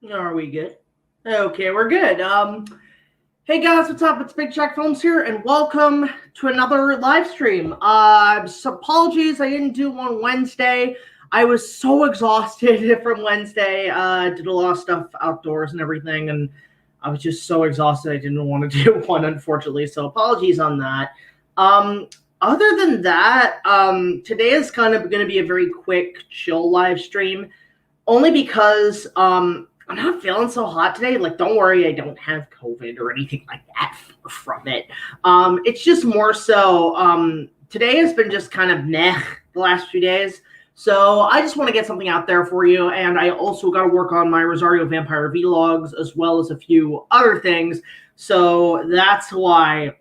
Are we good? Okay, we're good. Hey guys, what's up? It's BigJackFilms here, and welcome to another live stream. Apologies, I didn't do one Wednesday. I was so exhausted from Wednesday. Did a lot of stuff outdoors and everything, and I was just so exhausted I didn't want to do one, unfortunately. So apologies on that. Other than that, today is kind of going to be a very quick, chill live stream, only because I'm not feeling so hot today. Like, don't worry, I don't have COVID or anything like that from it. It's just more so, today has been just kind of meh the last few days. So I just want to get something out there for you. And I also got to work on my Rosario Vampire vlogs as well as a few other things. So that's why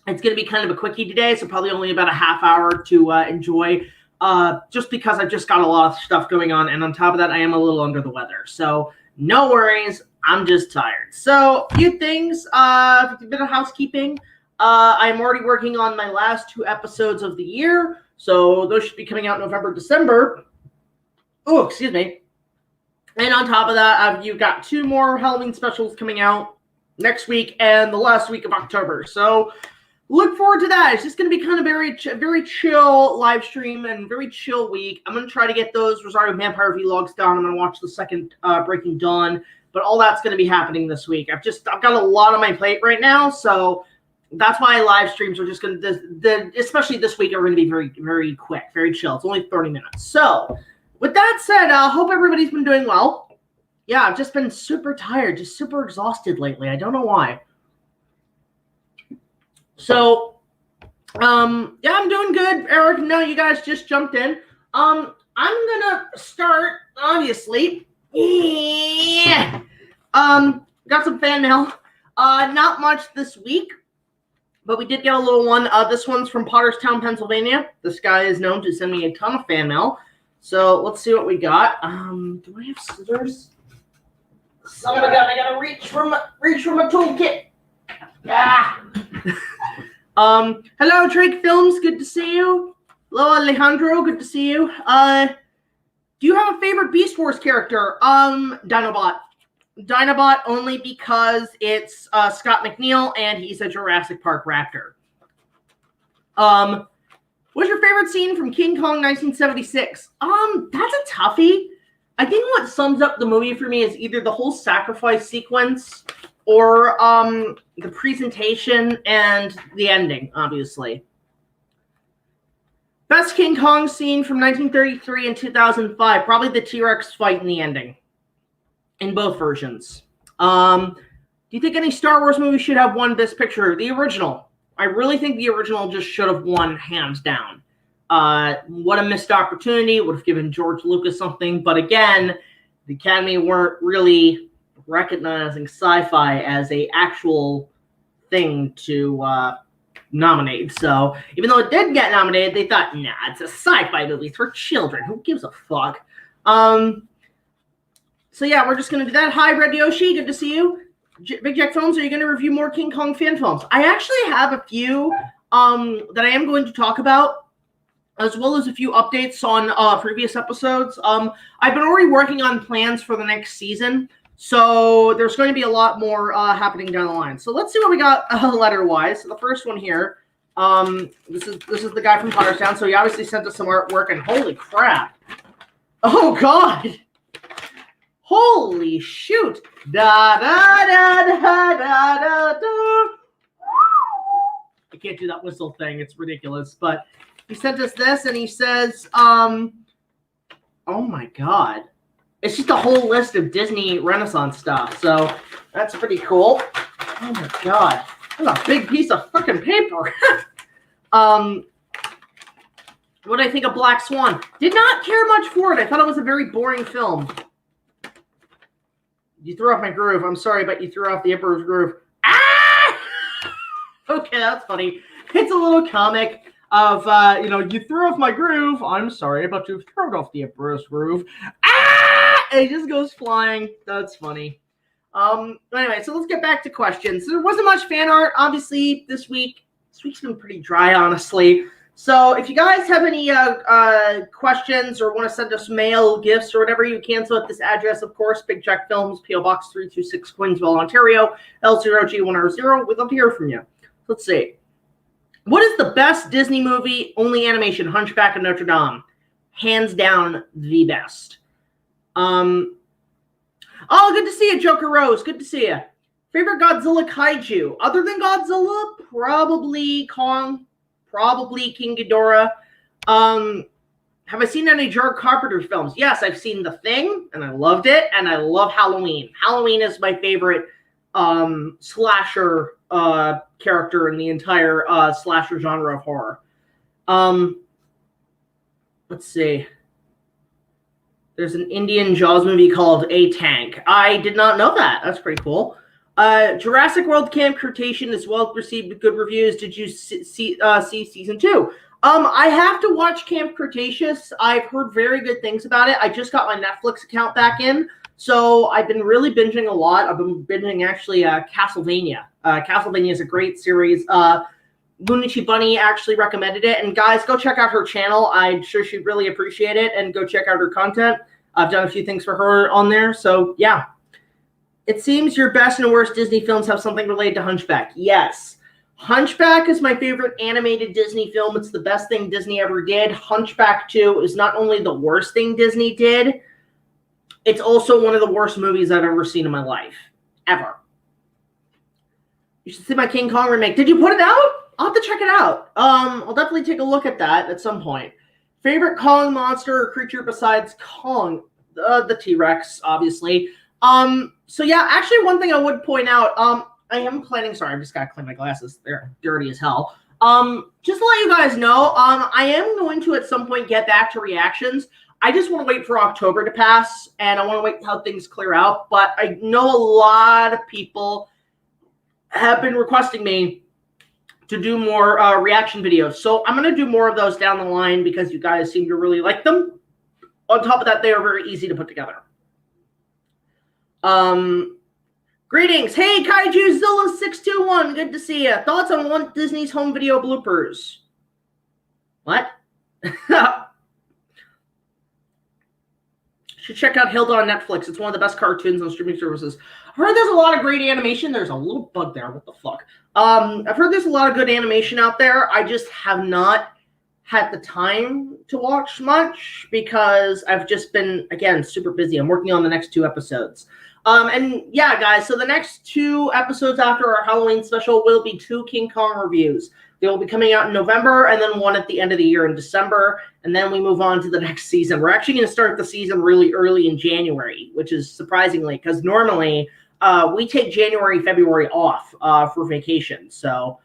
it's going to be kind of a quickie today. So probably only about a half hour to enjoy. Just because I've just got a lot of stuff going on. And on top of that, I am a little under the weather. So no worries, I'm just tired. So, a few things, a bit of housekeeping. I'm already working on my last 2 episodes of the year, so those should be coming out November, December. Oh, excuse me. And on top of that, you've got 2 more Halloween specials coming out next week and the last week of October. So, look forward to that. It's just going to be kind of very chill live stream and very chill week. I'm going to try to get those Rosario Vampire vlogs done. I'm going to watch the second Breaking Dawn, but all that's going to be happening this week. I've got a lot on my plate right now, so that's why live streams are just going to, especially this week, are going to be very, very quick, very chill. It's only 30 minutes. So with that said, I hope everybody's been doing well. Yeah, I've just been super tired, just super exhausted lately. I don't know why. So, yeah, I'm doing good. Eric, no, you guys just jumped in. I'm gonna start, obviously. Yeah. Got some fan mail. Not much this week, but we did get a little one. This one's from Potterstown, Pennsylvania. This guy is known to send me a ton of fan mail. So let's see what we got. Do I have scissors? Son of a gun, I gotta reach from a toolkit. Ah. Hello, Drake Films. Good to see you. Hello, Alejandro. Good to see you. Do you have a favorite Beast Wars character? Dinobot. Dinobot only because it's Scott McNeil and he's a Jurassic Park raptor. What's your favorite scene from King Kong 1976? That's a toughie. I think what sums up the movie for me is either the whole sacrifice sequence or the presentation and the ending, obviously. Best King Kong scene from 1933 and 2005. Probably the T-Rex fight in the ending. In both versions. Do you think any Star Wars movie should have won Best Picture? The original. I really think the original just should have won, hands down. What a missed opportunity. Would have given George Lucas something. But again, the Academy weren't really recognizing sci-fi as a actual thing to nominate. So even though it did get nominated, they thought, nah, it's a sci-fi movie. It's for children. Who gives a fuck? So yeah, we're just going to do that. Hi, Red Yoshi. Good to see you. Big Jack Films, are you going to review more King Kong fan films? I actually have a few that I am going to talk about, as well as a few updates on previous episodes. I've been already working on plans for the next season. So there's going to be a lot more happening down the line. So let's see what we got letter-wise. So the first one here, this is the guy from Potterstown. So he obviously sent us some artwork, and holy crap. Oh, God. Holy shoot. Da, da, da, da, da, da, da. I can't do that whistle thing. It's ridiculous. But he sent us this, and he says, oh, my God. It's just a whole list of Disney Renaissance stuff. So that's pretty cool. Oh, my God. That's a big piece of fucking paper. What do I think of Black Swan? Did not care much for it. I thought it was a very boring film. You threw off my groove. I'm sorry, but you threw off the Emperor's Groove. Ah! Okay, that's funny. It's a little comic of, you threw off my groove. I'm sorry, but you've thrown off the Emperor's Groove. Ah! And it just goes flying. That's funny. Anyway, so let's get back to questions. There wasn't much fan art, obviously, this week. This week's been pretty dry, honestly. So if you guys have any questions or want to send us mail, gifts, or whatever, you can. So at this address, of course, BigJackFilms, P.O. Box 326, Queensville, Ontario, L0G100. We'd love to hear from you. Let's see. What is the best Disney movie, only animation? Hunchback of Notre Dame. Hands down, the best. Oh, good to see you, Joker Rose. Good to see you. Favorite Godzilla kaiju? Other than Godzilla, probably Kong. Probably King Ghidorah. Have I seen any John Carpenter films? Yes, I've seen The Thing, and I loved it, and I love Halloween. Halloween is my favorite slasher character in the entire slasher genre of horror. Let's see. There's an Indian Jaws movie called A Tank. I did not know that. That's pretty cool. Jurassic World Camp Cretaceous is well received with good reviews. Did you see season 2? I have to watch Camp Cretaceous. I've heard very good things about it. I just got my Netflix account back in, so I've been really binging a lot. I've been binging actually Castlevania. Castlevania is a great series. LUNACHI Bunny actually recommended it, and guys, go check out her channel. I'm sure she'd really appreciate it, and go check out her content. I've done a few things for her on there, so yeah. It seems your best and worst Disney films have something related to Hunchback. Yes. Hunchback is my favorite animated Disney film. It's the best thing Disney ever did. Hunchback 2 is not only the worst thing Disney did, it's also one of the worst movies I've ever seen in my life. Ever. You should see my King Kong remake. Did you put it out? I'll have to check it out. I'll definitely take a look at that at some point. Favorite Kong monster or creature besides Kong? The T-Rex, obviously. So yeah, actually one thing I would point out, I am planning, sorry, I just gotta clean my glasses. They're dirty as hell. Just to let you guys know, I am going to at some point get back to reactions. I just want to wait for October to pass, and I want to wait how things clear out. But I know a lot of people have been requesting me to do more reaction videos. So I'm going to do more of those down the line because you guys seem to really like them. On top of that, they are very easy to put together. Greetings. Hey, KaijuZilla621. Good to see you. Thoughts on Walt Disney's home video bloopers? What? Should check out Hilda on Netflix. It's one of the best cartoons on streaming services. I've heard there's a lot of great animation. There's a little bug there. What the fuck? I've heard there's a lot of good animation out there. I just have not had the time to watch much because I've just been, again, super busy. I'm working on the next 2 episodes. And yeah, guys, so the next 2 episodes after our Halloween special will be 2 King Kong reviews. They will be coming out in November and then 1 at the end of the year in December. And then we move on to the next season. We're actually going to start the season really early in January, which is surprisingly because normally we take January, February off for vacation. So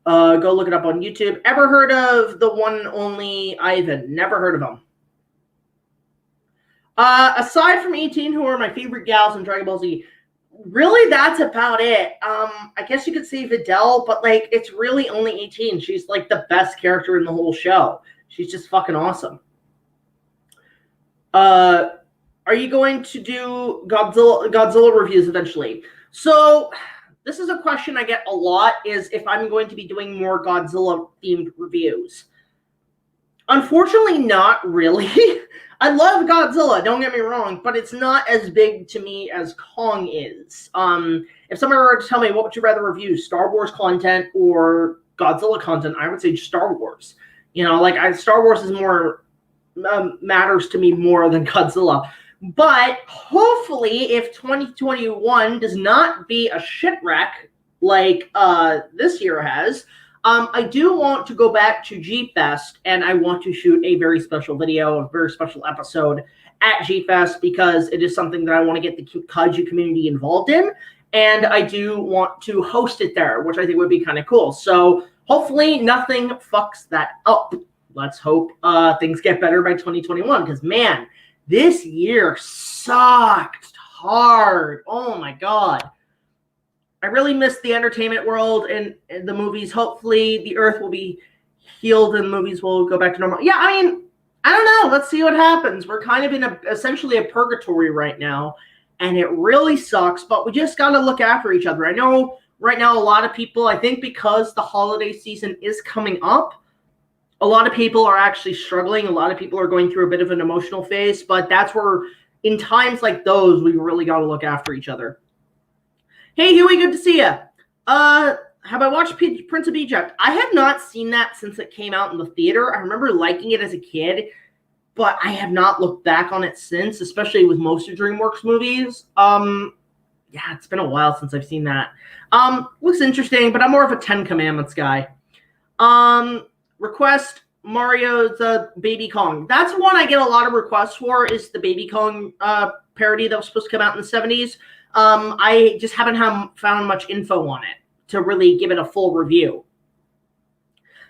go look it up on YouTube. Ever heard of the one and only Ivan? Never heard of him. Aside from 18, who are my favorite gals in Dragon Ball Z, really that's about it. I guess you could say Videl, but like it's really only 18. She's like the best character in the whole show. She's just fucking awesome. Are you going to do Godzilla reviews eventually? So this is a question I get a lot, is if I'm going to be doing more Godzilla themed reviews. Unfortunately, not really. I love Godzilla, don't get me wrong, but it's not as big to me as Kong is. If somebody were to tell me, what would you rather review, Star Wars content or Godzilla content, I would say Star Wars. You know, like Star Wars is more, matters to me more than Godzilla. But hopefully, if 2021 does not be a shit wreck like this year has, I do want to go back to G-Fest, and I want to shoot a very special video, a very special episode at G-Fest, because it is something that I want to get the Kaiju community involved in, and I do want to host it there, which I think would be kind of cool. So hopefully nothing fucks that up. Let's hope things get better by 2021, because, man, this year sucked hard. Oh, my God. I really miss the entertainment world and the movies. Hopefully the earth will be healed and movies will go back to normal. Yeah, I mean, I don't know. Let's see what happens. We're kind of in essentially a purgatory right now, and it really sucks, but we just got to look after each other. I know right now a lot of people, I think because the holiday season is coming up, a lot of people are actually struggling. A lot of people are going through a bit of an emotional phase, but that's where, in times like those, we really got to look after each other. Hey, Huey, good to see you. Have I watched Prince of Egypt? I have not seen that since it came out in the theater. I remember liking it as a kid, but I have not looked back on it since, especially with most of DreamWorks movies. Yeah, it's been a while since I've seen that. Looks interesting, but I'm more of a Ten Commandments guy. Request Mario's Baby Kong. That's one I get a lot of requests for, is the Baby Kong parody that was supposed to come out in the 70s. I just haven't found much info on it to really give it a full review.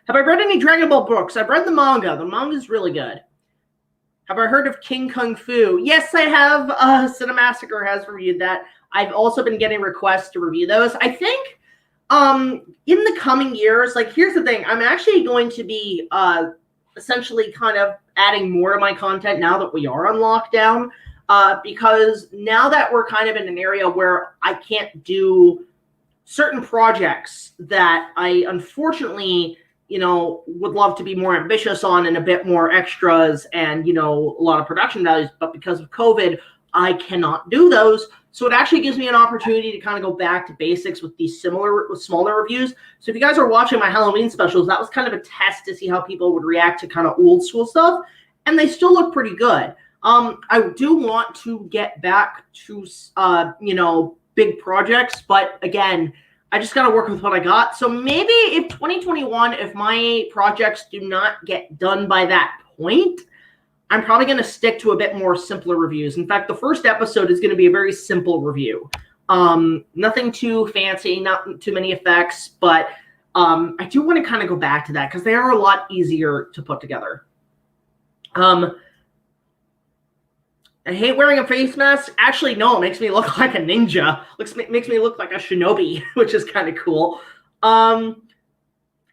Have I read any Dragon Ball books? I've read the manga. The manga is really good. Have I heard of King Kung Fu? Yes, I have. Cinemassacre has reviewed that. I've also been getting requests to review those. I think in the coming years, like, here's the thing. I'm actually going to be essentially kind of adding more to my content now that we are on lockdown, because now that we're kind of in an area where I can't do certain projects that I unfortunately, would love to be more ambitious on and a bit more extras and, a lot of production values. But because of COVID, I cannot do those. So it actually gives me an opportunity to kind of go back to basics with these smaller reviews. So if you guys are watching my Halloween specials, that was kind of a test to see how people would react to kind of old school stuff. And they still look pretty good. I do want to get back to, big projects. But again, I just got to work with what I got. So maybe if 2021, if my projects do not get done by that point, I'm probably going to stick to a bit more simpler reviews. In fact, the first episode is going to be a very simple review. Nothing too fancy, not too many effects, but I do want to kind of go back to that because they are a lot easier to put together. I hate wearing a face mask. Actually, no, it makes me look like a ninja. Makes me look like a shinobi, which is kind of cool.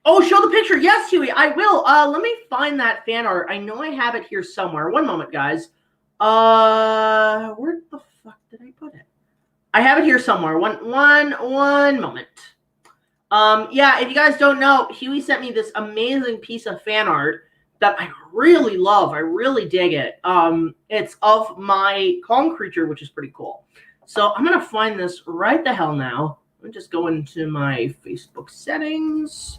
Oh, show the picture. Yes, Huey, I will. Let me find that fan art. I know I have it here somewhere. One moment, guys. Where the fuck did I put it? I have it here somewhere. One moment. Yeah, if you guys don't know, Huey sent me this amazing piece of fan art that I really love. I really dig it. It's of my Kong creature, which is pretty cool. So I'm going to find this right the hell now. Let me just go into my Facebook settings.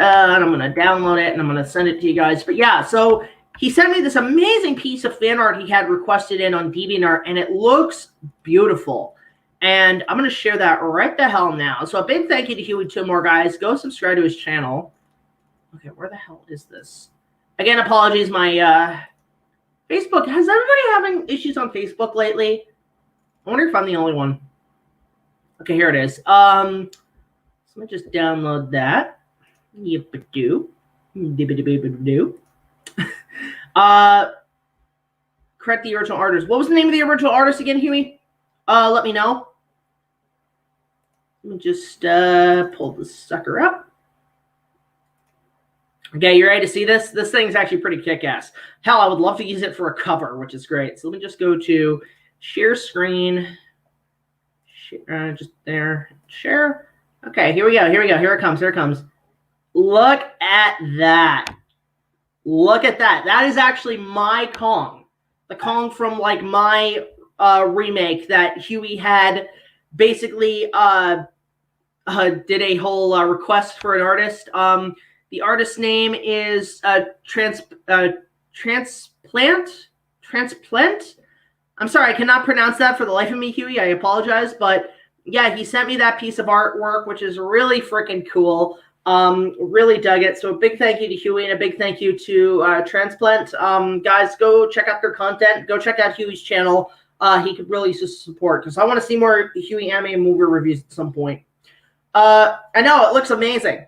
And I'm going to download it, and I'm going to send it to you guys. But yeah, so he sent me this amazing piece of fan art he had requested in on DeviantArt, and it looks beautiful. And I'm going to share that right the hell now. So a big thank you to Huey Timor, guys. Go subscribe to his channel. Okay, where the hell is this? Again, apologies. My Facebook. Has everybody having issues on Facebook lately? I wonder if I'm the only one. Okay, here it is. So let me just download that. Yip-a-doo. Dib-a-dib-a-doo. Correct the original artist. What was the name of the original artist again, Huey? Let me know. Let me just pull this sucker up. Okay, you ready to see this? This thing's actually pretty kick-ass. Hell, I would love to use it for a cover, which is great. So let me just go to share screen. Just there. Share. Okay, here we go. Here we go. Here it comes. Here it comes. Look at that. Look at that. That is actually my Kong. The Kong from, like, my remake that Huey had basically did a whole request for an artist. The artist's name is Transplant. I'm sorry, I cannot pronounce that for the life of me, Huey. I apologize, but yeah, he sent me that piece of artwork, which is really freaking cool. Really dug it. So a big thank you to Huey and a big thank you to Transplant. Guys, go check out their content. Go check out Huey's channel. He could really use the support because I want to see more Huey anime movie reviews at some point. I know it looks amazing.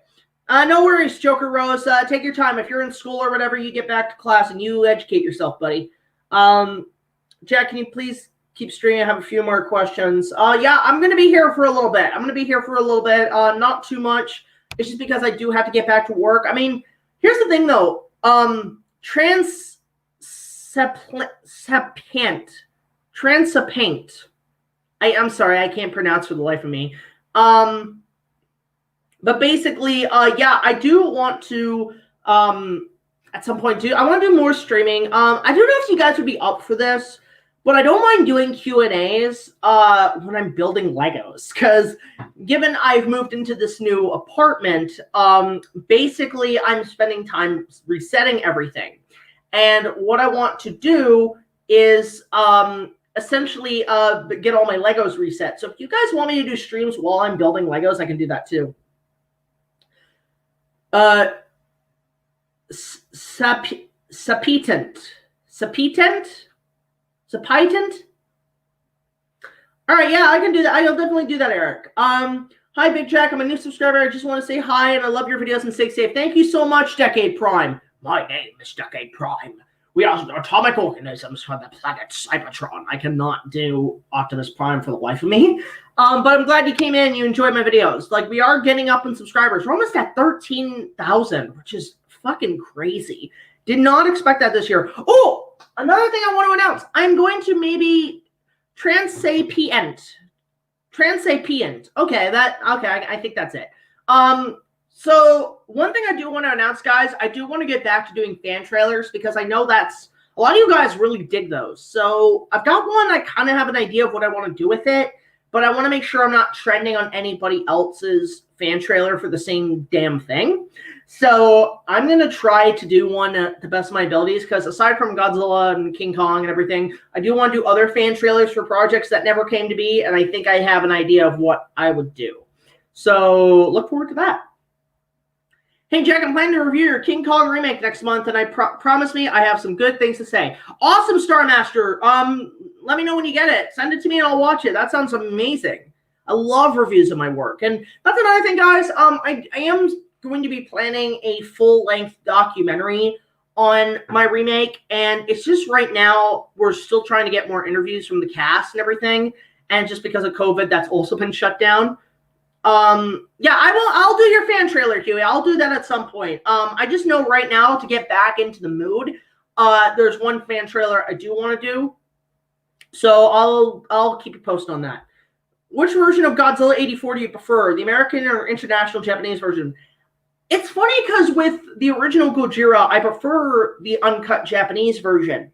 No worries, Joker Rose. Take your time. If you're in school or whatever, you get back to class and you educate yourself, buddy. Jack, can you please keep streaming? I have a few more questions. Yeah, I'm going to be here for a little bit. Not too much. It's just because I do have to get back to work. I mean, here's the thing, though. Transapant. I'm sorry, I can't pronounce for the life of me. But basically, yeah, I do want to at some point too. I want to do more streaming. I don't know if you guys would be up for this, but I don't mind doing Q&As when I'm building Legos, because given I've moved into this new apartment, basically I'm spending time resetting everything. And what I want to do is essentially get all my Legos reset. So if you guys want me to do streams while I'm building Legos, I can do that too. Sapitent. All right, yeah, I can do that. I'll definitely do that, Eric. Hi, Big Jack. I'm a new subscriber. I just want to say hi, and I love your videos and stay safe. Thank you so much, Decade Prime. My name is Decade Prime. We are atomic organisms from the planet Cybertron. I cannot do Optimus Prime for the life of me. But I'm glad you came in. You enjoyed my videos. Like, we are getting up in subscribers. We're almost at 13,000, which is fucking crazy. Did not expect that this year. Oh, another thing I want to announce. I'm going to maybe transapient. Okay, I think that's it. So one thing I do want to announce, guys, I do want to get back to doing fan trailers, because I know that's a lot of you guys really dig those. So I've got one. I kind of have an idea of what I want to do with it, but I want to make sure I'm not trending on anybody else's fan trailer for the same damn thing. So I'm going to try to do one to the best of my abilities, because aside from Godzilla and King Kong and everything, I do want to do other fan trailers for projects that never came to be, and I think I have an idea of what I would do. So look forward to that. Hey, Jack, I'm planning to review your King Kong remake next month, and I promise me I have some good things to say. Awesome, Star Master. Let me know when you get it. Send it to me, and I'll watch it. That sounds amazing. I love reviews of my work. And that's another thing, guys. I am going to be planning a full-length documentary on my remake, and it's just right now we're still trying to get more interviews from the cast and everything, and just because of COVID, that's also been shut down. Yeah, I'll do your fan trailer, Huey. I'll do that at some point. I just know right now, to get back into the mood, there's one fan trailer I do want to do, so I'll keep you posted on that. Which version of Godzilla 84 do you prefer, the American or international Japanese version? It's funny, because with the original Gojira, I prefer the uncut Japanese version.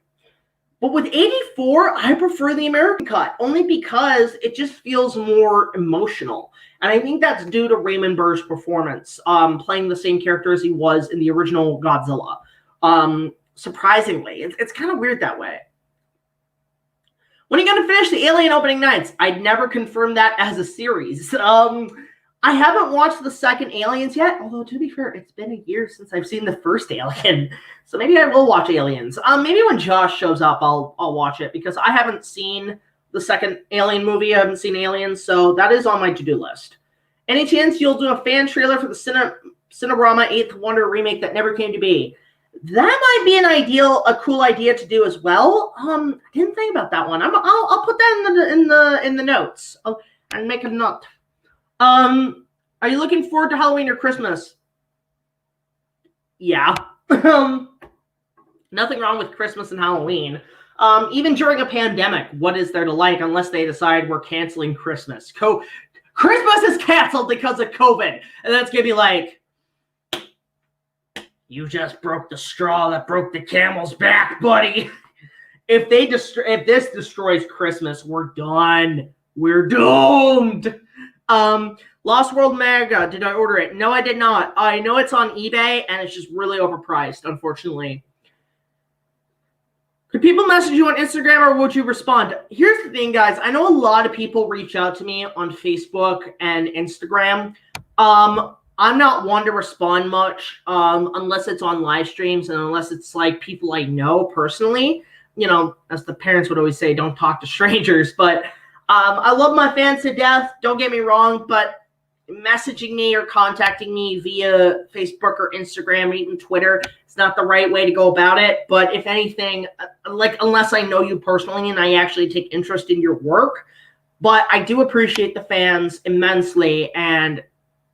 But with 84, I prefer the American cut, only because it just feels more emotional. And I think that's due to Raymond Burr's performance, playing the same character as he was in the original Godzilla. Surprisingly, it's kind of weird that way. When are you going to finish the Alien opening nights? I'd never confirmed that as a series. I haven't watched the second Aliens yet, although to be fair, it's been a year since I've seen the first Alien. So maybe I will watch Aliens. Maybe when Josh shows up, I'll watch it, because I haven't seen the second Alien movie. I haven't seen Aliens, so that is on my to-do list. Any chance you'll do a fan trailer for the Cinerama 8th Wonder remake that never came to be? That might be a cool idea to do as well. I didn't think about that one. I'll put that in the notes. I'll make a note. Are you looking forward to Halloween or Christmas? Yeah. Nothing wrong with Christmas and Halloween. Even during a pandemic, what is there to like, unless they decide we're canceling Christmas? Christmas is canceled because of COVID. And that's going to be like, you just broke the straw that broke the camel's back, buddy. If this destroys Christmas, we're done. We're doomed. Lost World Mega, did I order it? No, I did not. I know it's on eBay, and it's just really overpriced, unfortunately. Could people message you on Instagram, or would you respond? Here's the thing, guys. I know a lot of people reach out to me on Facebook and Instagram. I'm not one to respond much unless it's on live streams and unless it's like people I know personally. You know, as the parents would always say, don't talk to strangers. But I love my fans to death. Don't get me wrong, but messaging me or contacting me via Facebook or Instagram or even Twitter, it's not the right way to go about it. But if anything, like, unless I know you personally and I actually take interest in your work, but I do appreciate the fans immensely, and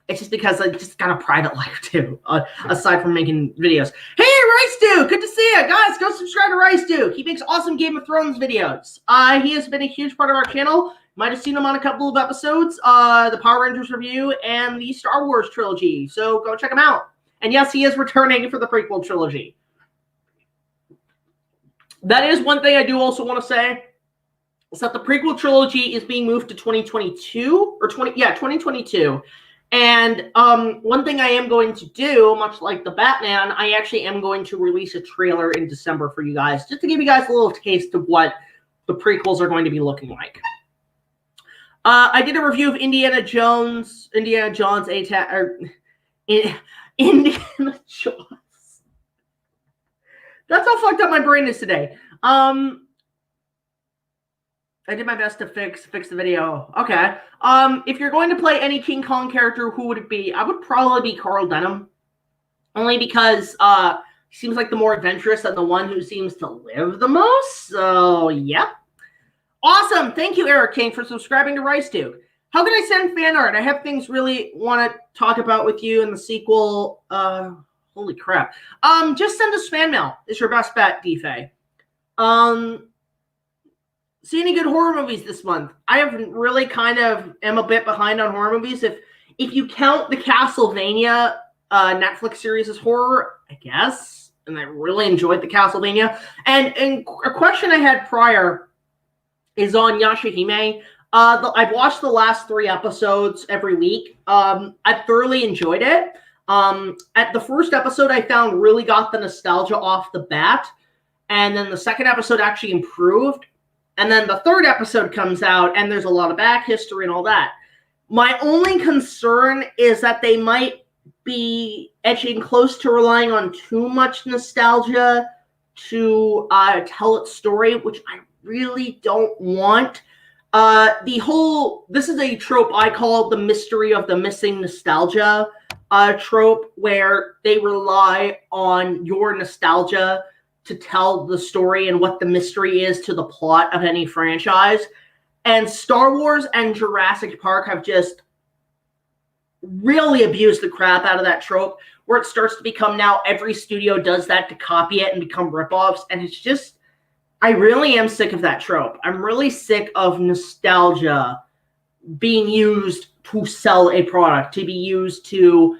it's just because I just got a private life too, aside from making videos. Hey, Rice Dude, good to see you. Guys, go subscribe to Rice Dude. He makes awesome Game of Thrones videos. He has been a huge part of our channel. Might have seen him on a couple of episodes, the Power Rangers review and the Star Wars trilogy. So go check him out. And yes, he is returning for the prequel trilogy. That is one thing I do also want to say, is that the prequel trilogy is being moved to 2022 or 2022. And one thing I am going to do, much like the Batman, I actually am going to release a trailer in December for you guys, just to give you guys a little taste of what the prequels are going to be looking like. I did a review of Indiana Jones, Indiana Jones. That's how fucked up my brain is today. I did my best to fix the video. Okay. If you're going to play any King Kong character, who would it be? I would probably be Carl Denham. Only because he seems like the more adventurous and the one who seems to live the most. So, yeah. Awesome. Thank you, Eric King, for subscribing to Rice Duke. How can I send fan art? I have things really want to talk about with you in the sequel. Holy crap. Just send us fan mail. It's your best bet, DFA. See any good horror movies this month? I have really kind of am a bit behind on horror movies. If you count the Castlevania Netflix series as horror, I guess. And I really enjoyed the Castlevania. And a question I had prior is on Yashahime. I've watched the last 3 episodes every week. I thoroughly enjoyed it. At the first episode, I found really got the nostalgia off the bat. And then the second episode actually improved. And then the third episode comes out, and there's a lot of back history and all that. My only concern is that they might be edging close to relying on too much nostalgia to tell its story, which I really don't want. This is a trope I call the mystery of the missing nostalgia trope, where they rely on your nostalgia to tell the story and what the mystery is to the plot of any franchise. And Star Wars and Jurassic Park have just really abused the crap out of that trope, where it starts to become now every studio does that to copy it and become ripoffs. And it's just, I really am sick of that trope. I'm really sick of nostalgia being used to sell a product, to be used to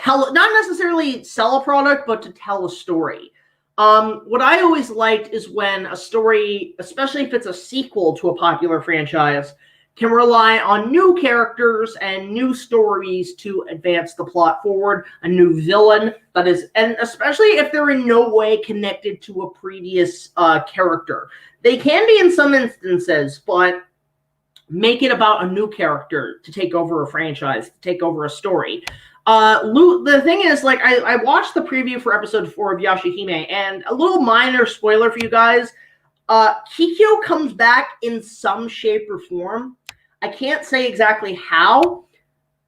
not necessarily sell a product, but to tell a story. What I always liked is when a story, especially if it's a sequel to a popular franchise, can rely on new characters and new stories to advance the plot forward, a new villain that is, and especially if they're in no way connected to a previous character. They can be in some instances, but make it about a new character to take over a franchise, to take over a story. The thing is, like, I watched the preview for episode 4 of Yashahime, and a little minor spoiler for you guys, Kikyo comes back in some shape or form. I can't say exactly how,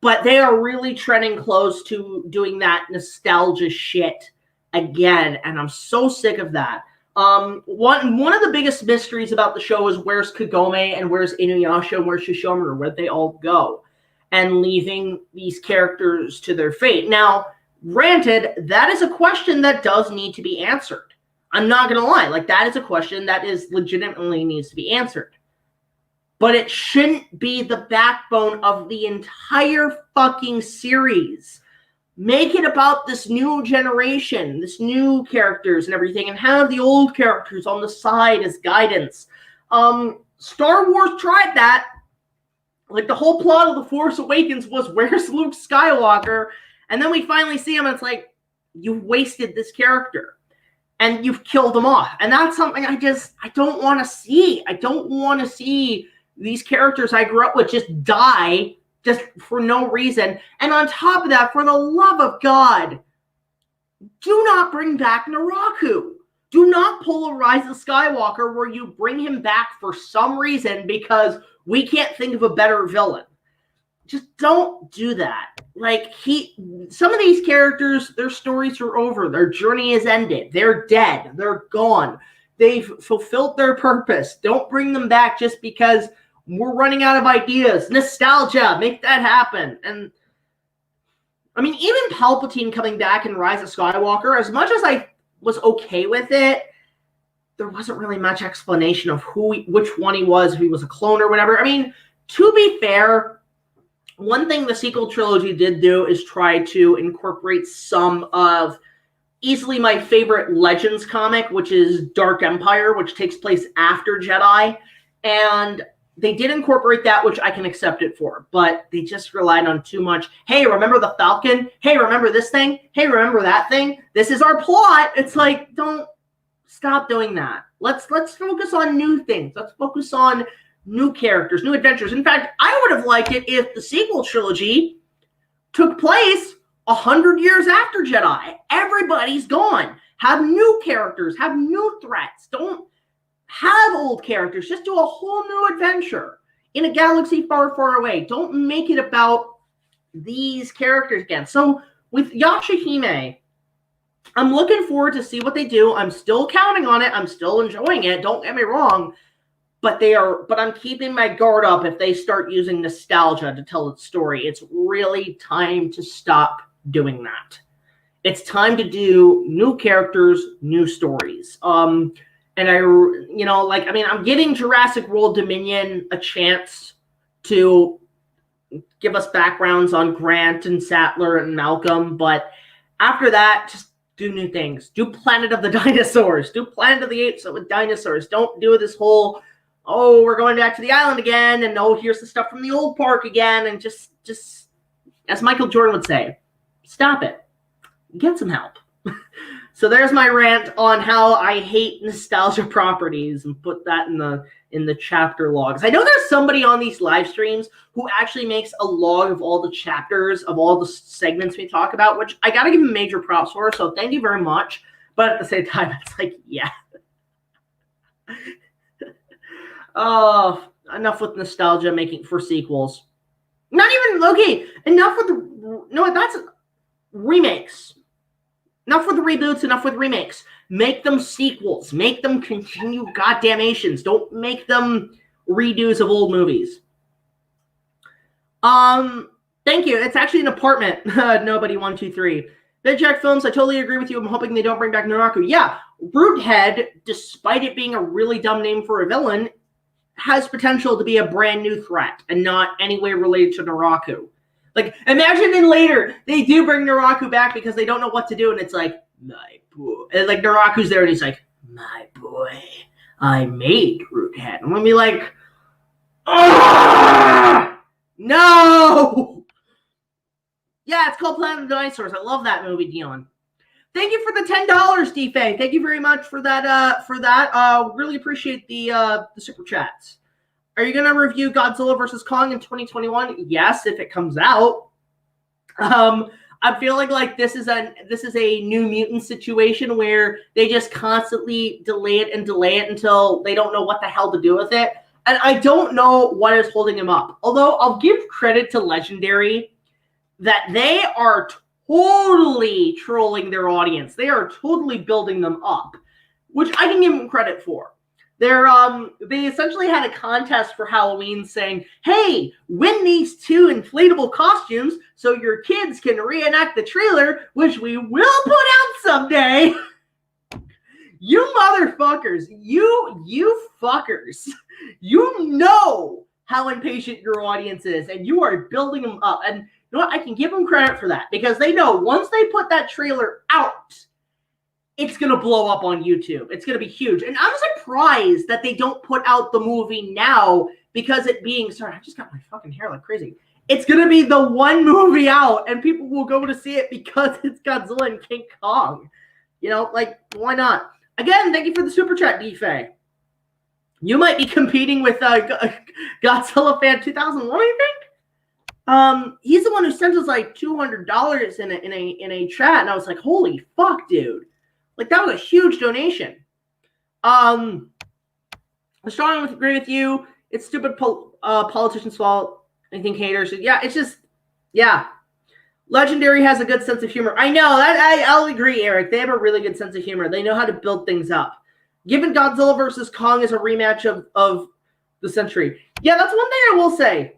but they are really treading close to doing that nostalgia shit again, and I'm so sick of that. One of the biggest mysteries about the show is where's Kagome and where's Inuyasha and where's Shishomaru, where'd they all go? And leaving these characters to their fate. Now, granted, that is a question that does need to be answered. I'm not going to lie. Like, that is a question that is legitimately needs to be answered. But it shouldn't be the backbone of the entire fucking series. Make it about this new generation, this new characters and everything, and have the old characters on the side as guidance. Star Wars tried that. Like, the whole plot of The Force Awakens was, where's Luke Skywalker? And then we finally see him, and it's like, you've wasted this character. And you've killed him off. And that's something I don't want to see. I don't want to see these characters I grew up with just die just for no reason. And on top of that, for the love of God, do not bring back Naraku. Do not pull a Rise of Skywalker where you bring him back for some reason because we can't think of a better villain. Just don't do that. Like, some of these characters, their stories are over. Their journey is ended. They're dead. They're gone. They've fulfilled their purpose. Don't bring them back just because we're running out of ideas. Nostalgia. Make that happen. And, I mean, even Palpatine coming back in Rise of Skywalker, as much as I was okay with it, there wasn't really much explanation of which one he was, if he was a clone or whatever. I mean, to be fair, one thing the sequel trilogy did do is try to incorporate some of easily my favorite Legends comic, which is Dark Empire, which takes place after Jedi. And they did incorporate that, which I can accept it for. But they just relied on too much. Hey, remember the Falcon? Hey, remember this thing? Hey, remember that thing? This is our plot. It's like, don't stop doing that. Let's focus on new things. Let's focus on new characters, new adventures. In fact, I would have liked it if the sequel trilogy took place 100 years after Jedi. Everybody's gone. Have new characters. Have new threats. Don't have old characters. Just do a whole new adventure in a galaxy far, far away. Don't make it about these characters again. So with Yashahime, I'm looking forward to see what they do. I'm still counting on it. I'm still enjoying it. Don't get me wrong. But I'm keeping my guard up if they start using nostalgia to tell its story. It's really time to stop doing that. It's time to do new characters, new stories. I'm giving Jurassic World Dominion a chance to give us backgrounds on Grant and Sattler and Malcolm, but after that, just do new things. Do Planet of the Dinosaurs. Do Planet of the Apes with dinosaurs. Don't do this whole, oh, we're going back to the island again, and oh, here's the stuff from the old park again, and just as Michael Jordan would say, stop it. Get some help. So there's my rant on how I hate nostalgia properties, and put that in the chapter logs. I know there's somebody on these live streams who actually makes a log of all the chapters of all the segments we talk about, which I got to give him major props for, so thank you very much. But at the same time, it's like, yeah. Oh, enough with nostalgia making for sequels. Not even, okay, enough with that's remakes. Enough with reboots, enough with remakes. Make them sequels. Make them continue goddamnations. Don't make them redos of old movies. Thank you. It's actually an apartment. Nobody123. BigJackFilms, I totally agree with you. I'm hoping they don't bring back Naraku. Yeah, Roothead, despite it being a really dumb name for a villain, has potential to be a brand new threat and not any way related to Naraku. Like, imagine then later they do bring Naraku back because they don't know what to do, and it's like, my boy. And like Naraku's there, and he's like, my boy, I made Roothead. I'm gonna be like, ah, no. Yeah, it's called Planet of the Dinosaurs. I love that movie, Dion. Thank you for the $10, DFA. Thank you very much for that. Really appreciate the super chats. Are you gonna review Godzilla vs. Kong in 2021? Yes, if it comes out. I feel like this is a New Mutant situation where they just constantly delay it until they don't know what the hell to do with it. And I don't know what is holding him up. Although I'll give credit to Legendary that they are totally trolling their audience. They are totally building them up, which I can give them credit for. They essentially had a contest for Halloween saying, hey, win these 2 inflatable costumes so your kids can reenact the trailer, which we will put out someday. You motherfuckers, you fuckers, you know how impatient your audience is, and you are building them up. And you know what? I can give them credit for that because they know once they put that trailer out, it's going to blow up on YouTube. It's going to be huge. And I'm surprised that they don't put out the movie now because it being, sorry, I just got my fucking hair like crazy. It's going to be the one movie out and people will go to see it because it's Godzilla and King Kong. You know, like, why not? Again, thank you for the super chat, DFA. You might be competing with Godzilla Fan 2001, I think. He's the one who sent us like $200 in a chat, and I was like, holy fuck, dude. Like, that was a huge donation. I strongly agree with you. It's stupid politicians' fault. I think haters. Yeah, it's just, yeah. Legendary has a good sense of humor. I know. I'll agree, Eric. They have a really good sense of humor. They know how to build things up. Given Godzilla vs. Kong is a rematch of the century. Yeah, that's one thing I will say.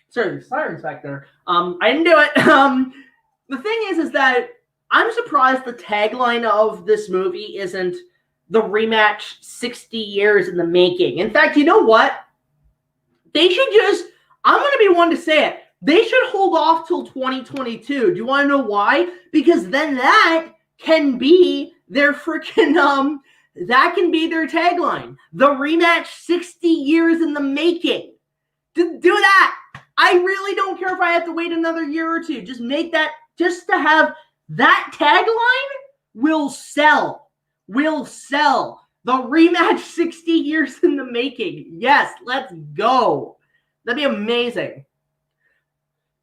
Sorry, there's sirens back there. I didn't do it. The thing is that I'm surprised the tagline of this movie isn't the rematch 60 years in the making. In fact, you know what? They should just, I'm going to be one to say it. They should hold off till 2022. Do you want to know why? Because then that can be their freaking, that can be their tagline. The rematch 60 years in the making. To do that. I really don't care if I have to wait another year or two. Just make that, just to have that tagline will sell. Will sell. The rematch 60 years in the making. Yes, let's go. That'd be amazing.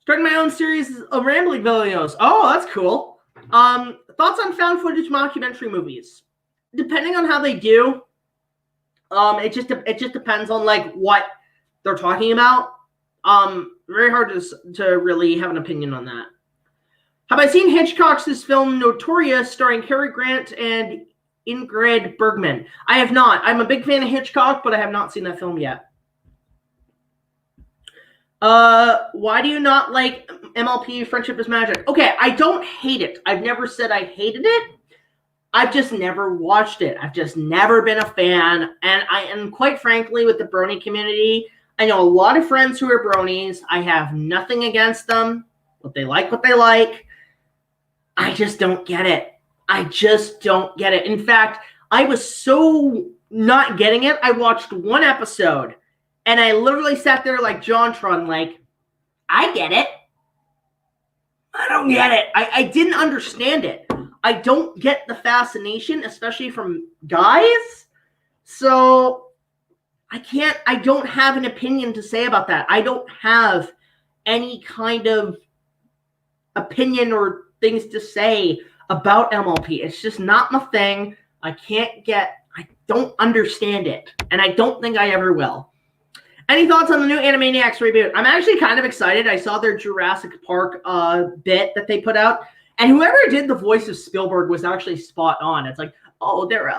Starting my own series of rambling videos. Oh, that's cool. Thoughts on found footage mockumentary movies? Depending on how they do, it just depends on like what they're talking about. Very hard to really have an opinion on that. Have I seen Hitchcock's film Notorious, starring Cary Grant and Ingrid Bergman? I have not. I'm a big fan of Hitchcock, but I have not seen that film yet. Why do you not like MLP Friendship is Magic? Okay, I don't hate it. I've never said I hated it. I've just never watched it. I've just never been a fan. And quite frankly, with the brony community, I know a lot of friends who are bronies. I have nothing against them. What they like. I just don't get it. I just don't get it. In fact, I was so not getting it. I watched one episode. And I literally sat there like JonTron, like, I get it. I don't get it. I didn't understand it. I don't get the fascination, especially from guys. So I don't have an opinion to say about that. I don't have any kind of opinion or things to say about MLP. It's just not my thing. I don't understand it. And I don't think I ever will. Any thoughts on the new Animaniacs reboot? I'm actually kind of excited. I saw their Jurassic Park bit that they put out. And whoever did the voice of Spielberg was actually spot on. It's like, oh, they're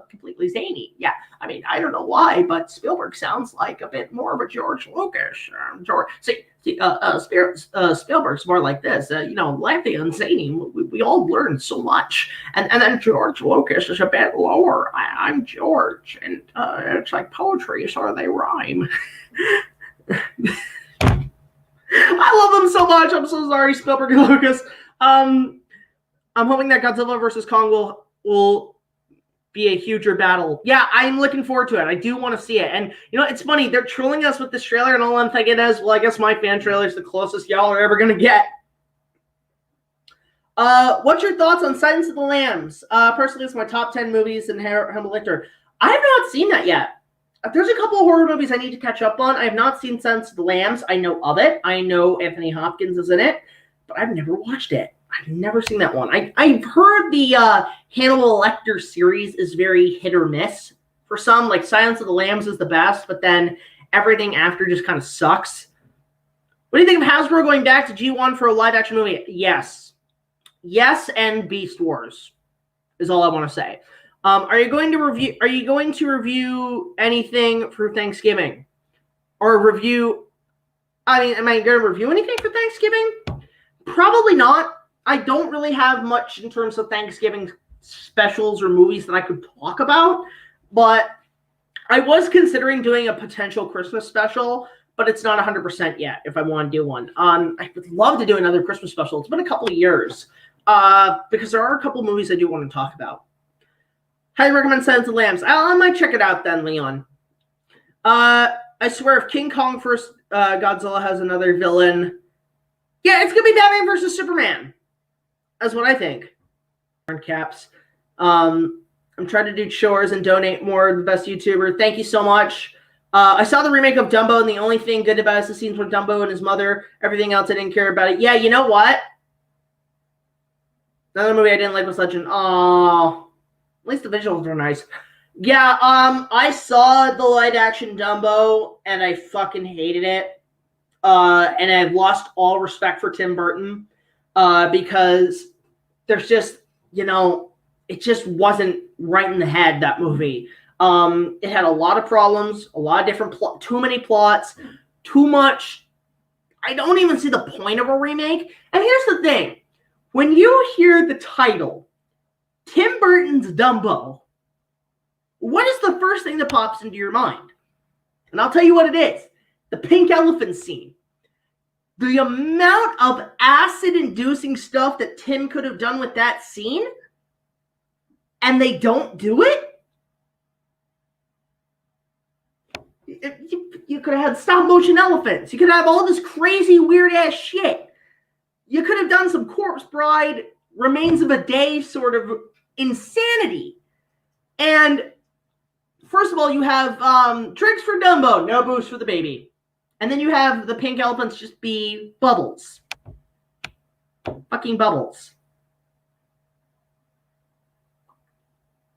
completely zany. Yeah, I mean, I don't know why, but Spielberg sounds like a bit more of a George Lucas. Spielberg's more like this. Laughing and zany. We all learn so much. And then George Lucas is a bit lower. I'm George. And it's like poetry, so they rhyme. I love them so much. I'm so sorry, Spielberg and Lucas. I'm hoping that Godzilla versus Kong will be a huger battle. Yeah, I'm looking forward to it. I do want to see it. And, it's funny. They're trolling us with this trailer, and all I'm thinking is, well, I guess my fan trailer is the closest y'all are ever going to get. What's your thoughts on Silence of the Lambs? Personally, it's my top 10 movies in Hannibal Lecter. I have not seen that yet. There's a couple of horror movies I need to catch up on. I have not seen Silence of the Lambs. I know of it. I know Anthony Hopkins is in it, but I've never watched it. I've never seen that one. I've heard the Hannibal Lecter series is very hit or miss for some. Like Silence of the Lambs is the best, but then everything after just kind of sucks. What do you think of Hasbro going back to G1 for a live action movie? Yes. Yes, and Beast Wars is all I want to say. Are you going to review anything for Thanksgiving? Or review am I going to review anything for Thanksgiving? Probably not. I don't really have much in terms of Thanksgiving specials or movies that I could talk about, but I was considering doing a potential Christmas special, but it's not 100% yet if I want to do one. I would love to do another Christmas special. It's been a couple of years because there are a couple of movies I do want to talk about. Highly recommend Silence of the Lambs. I might check it out then, Leon. I swear if King Kong vs. Godzilla has another villain, yeah, it's going to be Batman versus Superman. That's what I think. Caps. I'm trying to do chores and donate more. The best YouTuber. Thank you so much. I saw the remake of Dumbo, and the only thing good about it is the scenes with Dumbo and his mother. Everything else, I didn't care about it. Yeah, you know what? Another movie I didn't like was Legend. Oh, at least the visuals were nice. Yeah, I saw the live-action Dumbo, and I fucking hated it. And I've lost all respect for Tim Burton. Because there's just, it just wasn't right in the head, that movie. It had a lot of problems, a lot of different too many plots, too much. I don't even see the point of a remake. And here's the thing. When you hear the title, Tim Burton's Dumbo, what is the first thing that pops into your mind? And I'll tell you what it is. The pink elephant scene. The amount of acid-inducing stuff that Tim could have done with that scene, and they don't do it? You could have had stop-motion elephants. You could have all this crazy, weird-ass shit. You could have done some Corpse Bride, Remains of a Day sort of insanity. And first of all, you have tricks for Dumbo, no boost for the baby. And then you have the pink elephants just be bubbles. Fucking bubbles.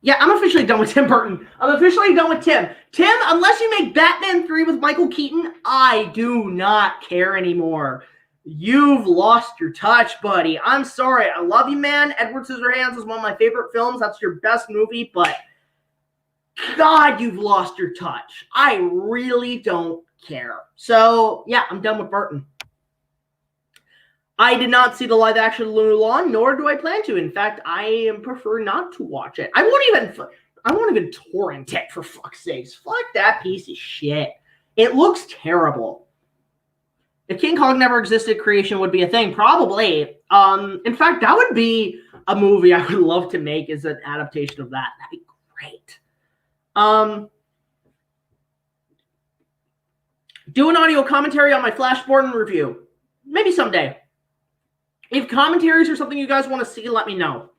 Yeah, I'm officially done with Tim Burton. I'm officially done with Tim. Tim, unless you make Batman 3 with Michael Keaton, I do not care anymore. You've lost your touch, buddy. I'm sorry. I love you, man. Edward Scissorhands is one of my favorite films. That's your best movie, but God, you've lost your touch. I really don't care. So, yeah, I'm done with Burton. I did not see the live-action Mulan, nor do I plan to. In fact, I prefer not to watch it. I won't even torrent it, for fuck's sakes. Fuck that piece of shit. It looks terrible. If King Kong never existed, creation would be a thing. Probably. In fact, that would be a movie I would love to make as an adaptation of that. That'd be great. Do an audio commentary on my Flash Gordon review. Maybe someday. If commentaries are something you guys want to see, let me know.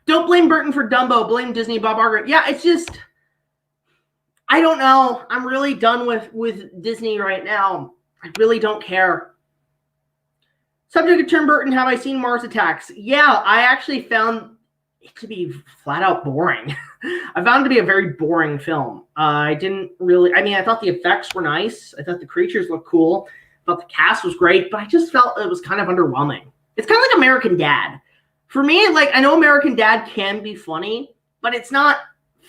Don't blame Burton for Dumbo. Blame Disney, Bob Iger. Yeah, it's just, I don't know. I'm really done with Disney right now. I really don't care. Subject of Tim Burton, have I seen Mars Attacks? Yeah, I actually found it to be flat out boring. I found it to be a very boring film. I thought the effects were nice. I thought the creatures looked cool. I thought the cast was great, but I just felt it was kind of underwhelming. It's kind of like American Dad. For me, like, I know American Dad can be funny, but it's not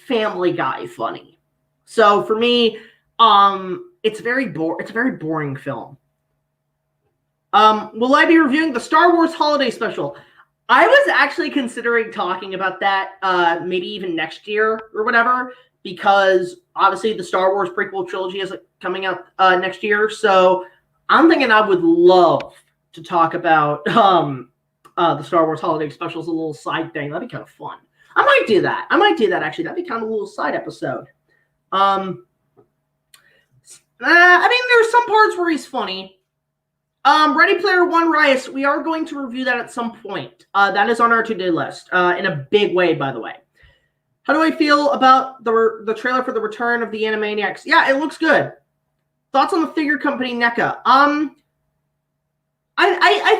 Family Guy funny. So for me, it's a very boring film. Will I be reviewing the Star Wars Holiday Special? I was actually considering talking about that maybe even next year or whatever, because obviously the Star Wars prequel trilogy is coming out next year. So I'm thinking I would love to talk about the Star Wars Holiday Special as a little side thing. That'd be kind of fun. I might do that. Actually. That'd be kind of a little side episode. There's some parts where he's funny. Ready Player One Riot, we are going to review that at some point. That is on our to-do list, in a big way, by the way. How do I feel about the trailer for the return of the Animaniacs? Yeah, it looks good. Thoughts on the figure company NECA? I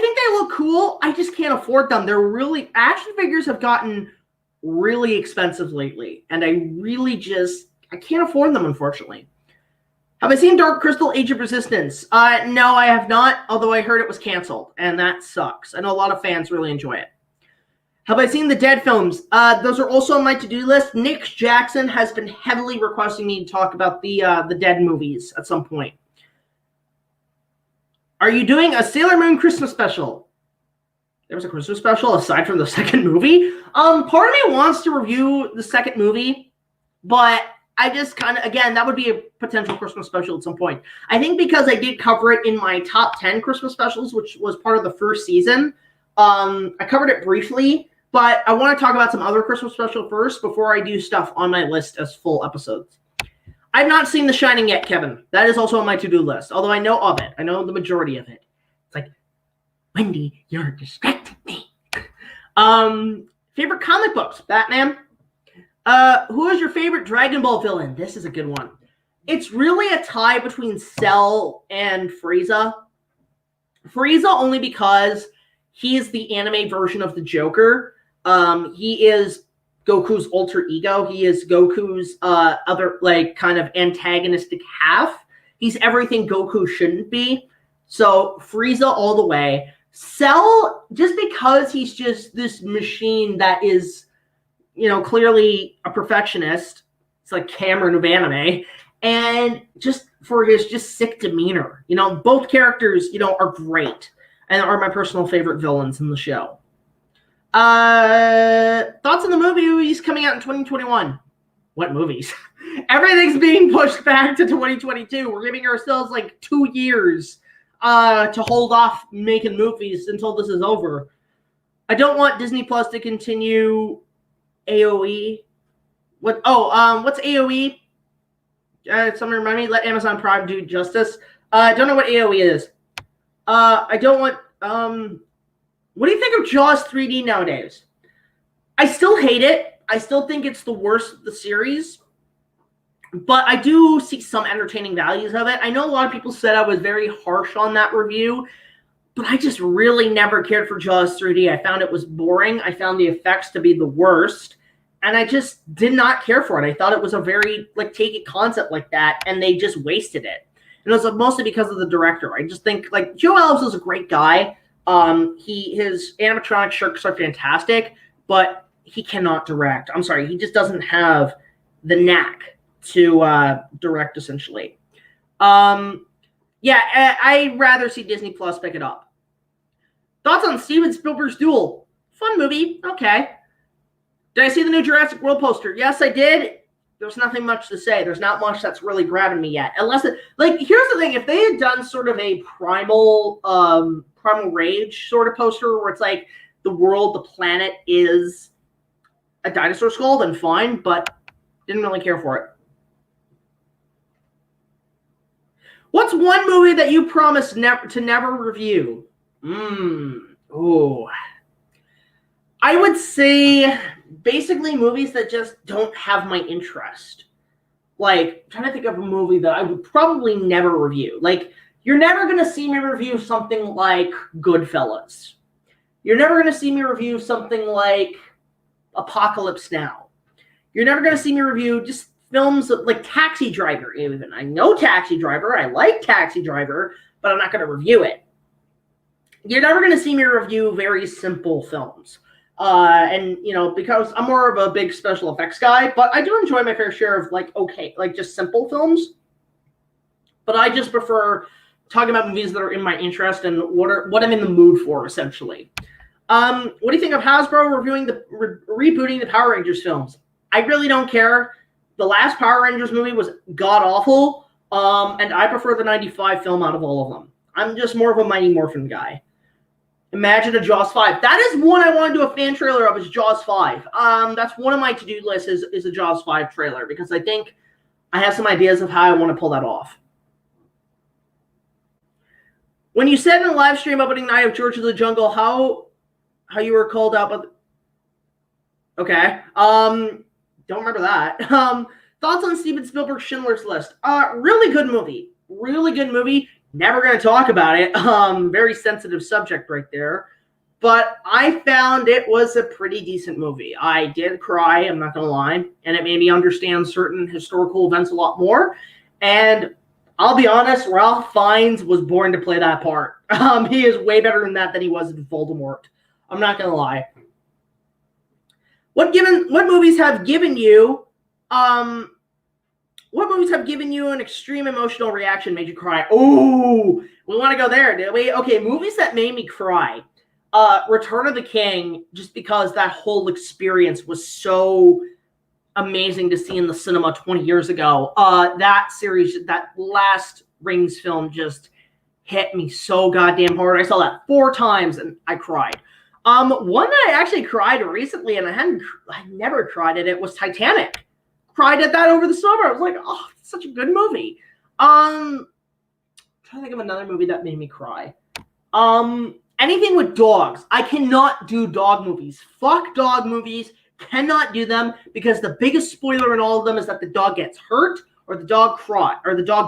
think they look cool. I just can't afford them. Action figures have gotten really expensive lately, and I can't afford them, unfortunately. Have I seen Dark Crystal: Age of Resistance? No, I have not, although I heard it was canceled, and that sucks. I know a lot of fans really enjoy it. Have I seen the Dead films? Those are also on my to-do list. Nick Jackson has been heavily requesting me to talk about the Dead movies at some point. Are you doing a Sailor Moon Christmas special? There was a Christmas special aside from the second movie? Part of me wants to review the second movie, but I just kind of, again, that would be a potential Christmas special at some point. I think because I did cover it in my top 10 Christmas specials, which was part of the first season. I covered it briefly, but I want to talk about some other Christmas special first before I do stuff on my list as full episodes. I've not seen The Shining yet, Kevin. That is also on my to-do list, although I know of it. I know the majority of it. It's like, Wendy, you're distracting me. Favorite comic books? Batman. Who is your favorite Dragon Ball villain? This is a good one. It's really a tie between Cell and Frieza. Frieza only because he is the anime version of the Joker. He is Goku's alter ego. He is Goku's other, like, kind of antagonistic half. He's everything Goku shouldn't be. So Frieza all the way. Cell, just because he's just this machine that is, you know, clearly a perfectionist. It's like Cameron of anime. And just for his just sick demeanor. You know, both characters, you know, are great. And are my personal favorite villains in the show. Thoughts on the movies coming out in 2021? What movies? Everything's being pushed back to 2022. We're giving ourselves like 2 years to hold off making movies until this is over. I don't want Disney Plus to continue AOE. What's AOE? Someone remind me. Let Amazon Prime do justice. I don't know what AOE is. I don't want. What do you think of Jaws 3D nowadays? I still hate it. I still think it's the worst of the series. But I do see some entertaining values of it. I know a lot of people said I was very harsh on that review, but I just really never cared for Jaws 3D. I found it was boring. I found the effects to be the worst, and I just did not care for it. I thought it was a very, take it concept like that, and they just wasted it. And it was mostly because of the director. I just think, Joe Alves is a great guy. His animatronic sharks are fantastic, but he cannot direct. I'm sorry, he just doesn't have the knack to direct, essentially. I'd rather see Disney Plus pick it up. Thoughts on Steven Spielberg's Duel? Fun movie. Okay. Did I see the new Jurassic World poster? Yes, I did. There's nothing much to say. There's not much that's really grabbing me yet. Unless here's the thing. If they had done sort of a primal rage sort of poster where it's like the world, the planet is a dinosaur skull, then fine, but didn't really care for it. What's one movie that you promised to never review? I would say basically movies that just don't have my interest. I'm trying to think of a movie that I would probably never review. You're never going to see me review something like Goodfellas. You're never going to see me review something like Apocalypse Now. You're never going to see me review just films like Taxi Driver, even. I know Taxi Driver. I like Taxi Driver, but I'm not going to review it. You're never going to see me review very simple films. Because I'm more of a big special effects guy, but I do enjoy my fair share of just simple films. But I just prefer talking about movies that are in my interest and what I'm in the mood for, essentially. What do you think of Hasbro rebooting the Power Rangers films? I really don't care. The last Power Rangers movie was god-awful, and I prefer the 95 film out of all of them. I'm just more of a Mighty Morphin guy. Imagine a Jaws 5. That is one I want to do a fan trailer of, is Jaws 5. That's one of my to-do lists is a Jaws 5 trailer, because I think I have some ideas of how I want to pull that off. When you said in the live stream opening night of George of the Jungle, how you were called out, but okay. Don't remember that. Thoughts on Steven Spielberg's Schindler's List? Really good movie. Really good movie. Never going to talk about it. Very sensitive subject right there. But I found it was a pretty decent movie. I did cry, I'm not going to lie. And it made me understand certain historical events a lot more. And I'll be honest, Ralph Fiennes was born to play that part. He is way better than he was in Voldemort. I'm not going to lie. What movies have given you an extreme emotional reaction, made you cry? Oh, we want to go there, do we? Okay, movies that made me cry. Return of the King, just because that whole experience was so amazing to see in the cinema 20 years ago. That series, that last Rings film just hit me so goddamn hard. I saw that 4 times and I cried. One that I actually cried recently, and I never cried at it, was Titanic. Cried at that over the summer. I was like, oh, it's such a good movie. I'm trying to think of another movie that made me cry. Anything with dogs. I cannot do dog movies. Fuck dog movies. Cannot do them, because the biggest spoiler in all of them is that the dog gets hurt or the dog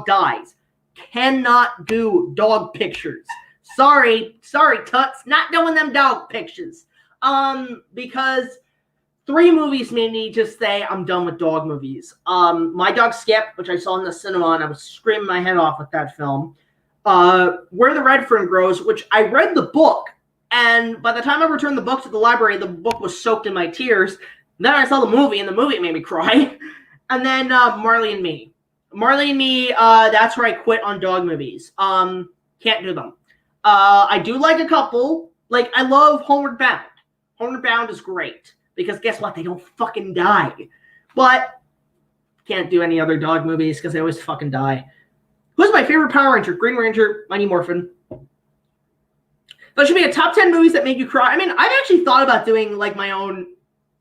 dies. Cannot do dog pictures. Sorry, Tuts, not doing them dog pictures. Because 3 movies made me just say I'm done with dog movies. My Dog Skip, which I saw in the cinema, and I was screaming my head off with that film. Where the Red Fern Grows, which I read the book, and by the time I returned the book to the library, the book was soaked in my tears. Then I saw the movie, and the movie made me cry. And then Marley and Me. Marley and Me, that's where I quit on dog movies. Can't do them. I do like a couple. I love Homeward Bound. Homeward Bound is great, because guess what? They don't fucking die. But can't do any other dog movies because they always fucking die. Who's my favorite Power Ranger? Green Ranger, Mighty Morphin. That should be a top 10 movies that make you cry. I mean, I've actually thought about doing like my own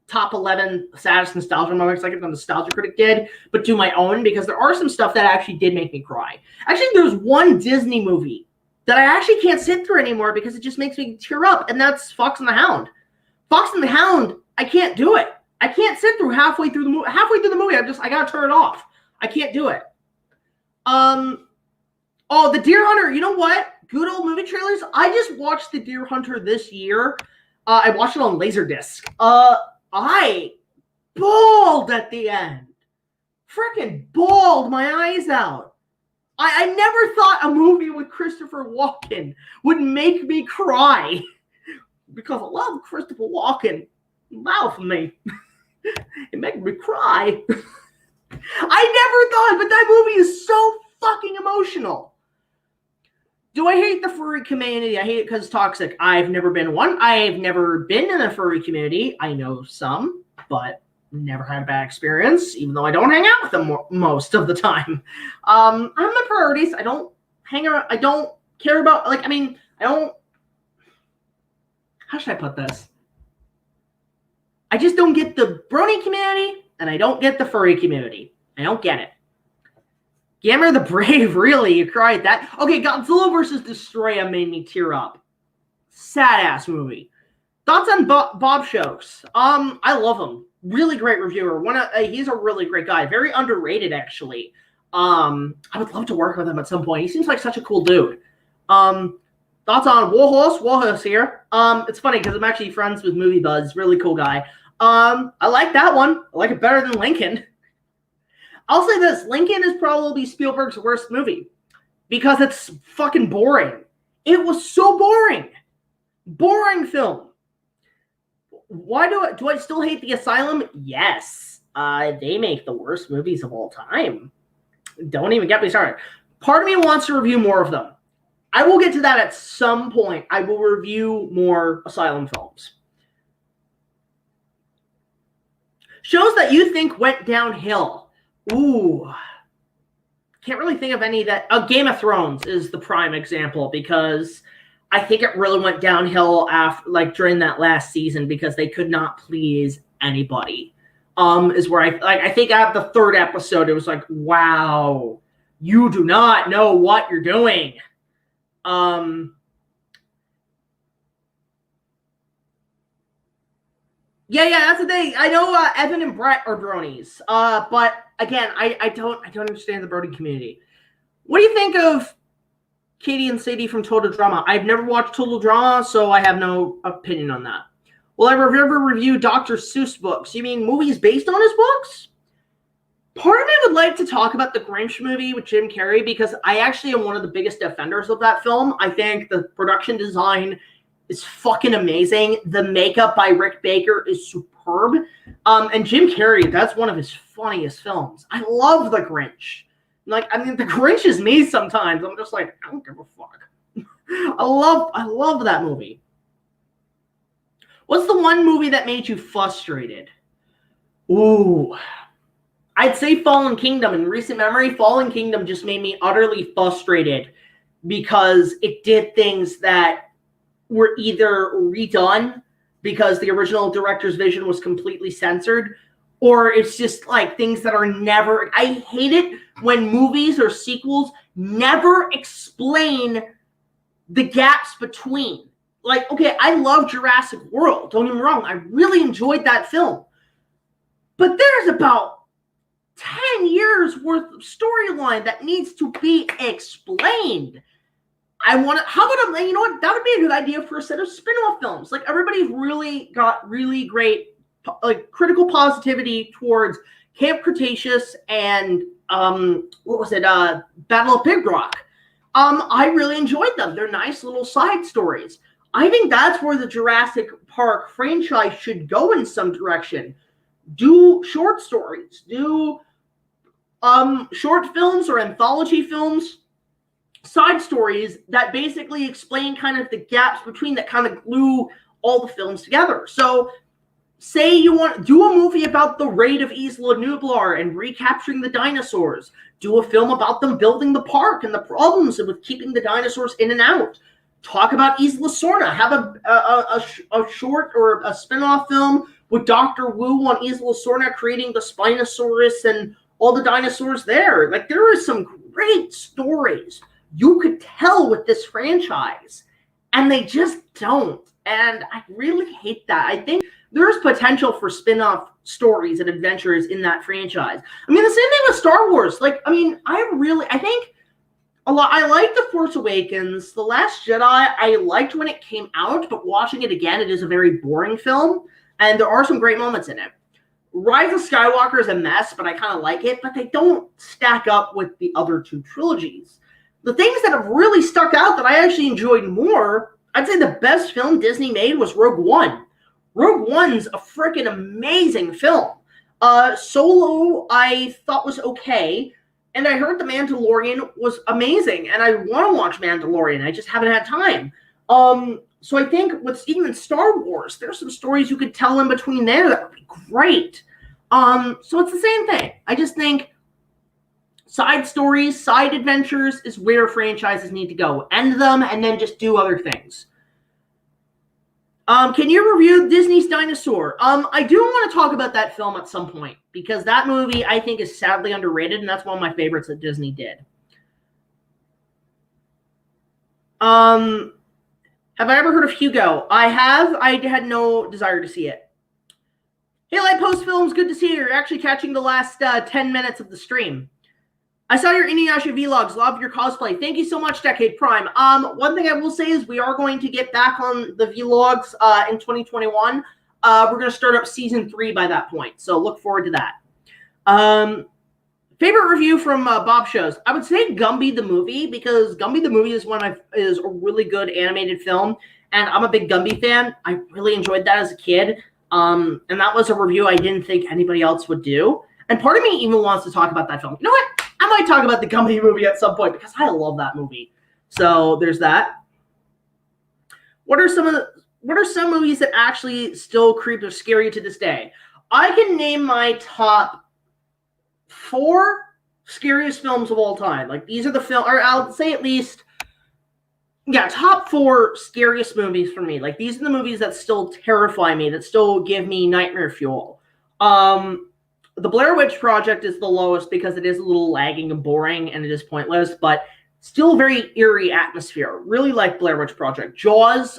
top 11 saddest nostalgia moments like the Nostalgia Critic did, but do my own because there are some stuff that actually did make me cry. Actually, there's one Disney movie that I actually can't sit through anymore because it just makes me tear up, and that's Fox and the Hound. Fox and the Hound, I can't do it. I can't sit through halfway through the movie. Halfway through the movie, I gotta turn it off. I can't do it. Oh, The Deer Hunter. You know what? Good old movie trailers. I just watched The Deer Hunter this year. I watched it on Laserdisc. I bawled at the end. Freaking bawled my eyes out. I never thought a movie with Christopher Walken would make me cry. Because I love Christopher Walken. Wow for me. It made me cry. I never thought, but that movie is so fucking emotional. Do I hate the furry community? I hate it because it's toxic. I've never been one. I've never been in a furry community. I know some, but never had a bad experience, even though I don't hang out with them most of the time. I have my priorities. I don't hang around. I don't care about, like, I mean, I don't, how should I put this? I just don't get the brony community, and I don't get the furry community. I don't get it. Gamera the Brave, really? You cried that? Okay, Godzilla vs. Destroya made me tear up. Sad-ass movie. Thoughts on Bob Shokes? I love him. Really great reviewer. He's a really great guy. Very underrated, actually. I would love to work with him at some point. He seems like such a cool dude. Thoughts on Warhorse? Warhorse here. It's funny because I'm actually friends with Movie Buzz. Really cool guy. I like that one. I like it better than Lincoln. I'll say this. Lincoln is probably Spielberg's worst movie because it's fucking boring. It was so boring. Boring film. Why do I still hate The Asylum? Yes. They make the worst movies of all time. Don't even get me started. Part of me wants to review more of them. I will get to that at some point. I will review more Asylum films. Shows that you think went downhill. Ooh. Can't really think of any that... Game of Thrones is the prime example because I think it really went downhill after, like, during that last season because they could not please anybody. Is where I think at the third episode, it was like, wow, you do not know what you're doing. Yeah, that's the thing. I know Evan and Brett are bronies. But again, I don't understand the brony community. What do you think of Katie and Sadie from Total Drama? I've never watched Total Drama, so I have no opinion on that. Will I ever review Dr. Seuss books? You mean movies based on his books? Part of me would like to talk about the Grinch movie with Jim Carrey because I actually am one of the biggest defenders of that film. I think the production design is fucking amazing. The makeup by Rick Baker is superb. And Jim Carrey, that's one of his funniest films. I love The Grinch. Like, I mean, The Grinch is me sometimes. I'm just like, I don't give a fuck. I love that movie. What's the one movie that made you frustrated? Ooh. I'd say Fallen Kingdom. In recent memory, Fallen Kingdom just made me utterly frustrated because it did things that were either redone because the original director's vision was completely censored, or it's just like things that are never... I hate it when movies or sequels never explain the gaps between. Like, okay, I love Jurassic World. Don't get me wrong. I really enjoyed that film. But there's about 10 years worth of storyline that needs to be explained. How about, you know what? That would be a good idea for a set of spin-off films. Like, everybody's really got really great, like, critical positivity towards Camp Cretaceous and, what was it? Battle of Big Rock. I really enjoyed them. They're nice little side stories. I think that's where the Jurassic Park franchise should go in some direction. Do short stories. Do short films or anthology films, side stories that basically explain kind of the gaps between that kind of glue all the films together. So Say you want to do a movie about the raid of Isla Nublar and recapturing the dinosaurs. Do a film about them building the park and the problems with keeping the dinosaurs in and out. Talk about Isla Sorna. Have a short or a spin-off film with Dr. Wu on Isla Sorna creating the Spinosaurus and all the dinosaurs there. Like, there are some great stories you could tell with this franchise, and they just don't. And I really hate that. I think there's potential for spin-off stories and adventures in that franchise. I mean, the same thing with Star Wars. Like, I mean, I think a lot. I like The Force Awakens. The Last Jedi, I liked when it came out, but watching it again, it is a very boring film, and there are some great moments in it. Rise of Skywalker is a mess, but I kind of like it, but they don't stack up with the other two trilogies. The things that have really stuck out that I actually enjoyed more, I'd say the best film Disney made was Rogue One. Rogue One's a freaking amazing film. Solo, I thought was okay, and I heard The Mandalorian was amazing, and I want to watch Mandalorian. I just haven't had time. So I think with even Star Wars, there's some stories you could tell in between there that would be great. So it's the same thing. I just think side stories, side adventures is where franchises need to go. End them and then just do other things. Can you review Disney's Dinosaur? I do want to talk about that film at some point, because that movie I think is sadly underrated, and that's one of my favorites that Disney did. Have I ever heard of Hugo? I have. I had no desire to see it. Hey, Light Post Films, good to see you. You're actually catching the last 10 minutes of the stream. I saw your Inuyasha vlogs. Love your cosplay. Thank you so much, Decade Prime. One thing I will say is we are going to get back on the vlogs in 2021. We're going to start up season 3 by that point, so look forward to that. Favorite review from Bob Shows. I would say Gumby the movie, because Gumby the movie is is a really good animated film, and I'm a big Gumby fan. I really enjoyed that as a kid, and that was a review I didn't think anybody else would do. And part of me even wants to talk about that film. You know what? I might talk about the Gumby movie at some point, because I love that movie. So there's that. What are some movies that actually still creep or scare you to this day? I can name my top 4 scariest films of all time. Like, these are the film, or I'll say at least, yeah, top 4 scariest movies for me. Like, these are the movies that still terrify me, that still give me nightmare fuel. The Blair Witch Project is the lowest because it is a little lagging and boring and it is pointless, but still very eerie atmosphere. Really like Blair Witch Project. Jaws,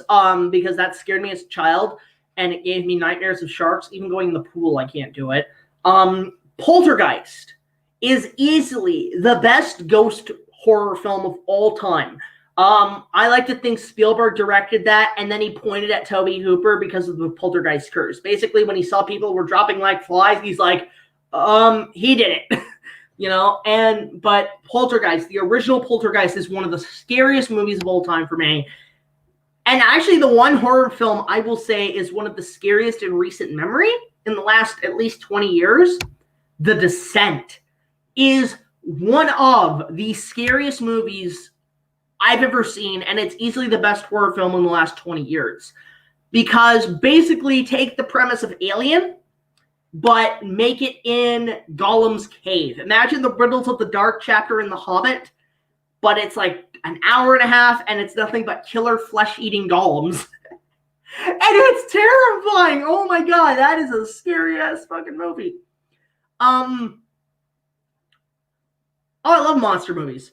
because that scared me as a child and it gave me nightmares of sharks. Even going in the pool, I can't do it. Poltergeist is easily the best ghost horror film of all time. I like to think Spielberg directed that, and then he pointed at Tobe Hooper because of the Poltergeist curse. Basically, when he saw people were dropping like flies, he's like, he did it. You know, but Poltergeist, the original Poltergeist, is one of the scariest movies of all time for me. And actually, the one horror film I will say is one of the scariest in recent memory in the last at least 20 years. The Descent is one of the scariest movies I've ever seen, and it's easily the best horror film in the last 20 years. Because basically take the premise of Alien, but make it in Gollum's cave. Imagine the Riddles of the Dark chapter in The Hobbit, but it's like an hour and a half, and it's nothing but killer flesh-eating golems. And it's terrifying. Oh my god, that is a scary-ass fucking movie. Oh, I love monster movies.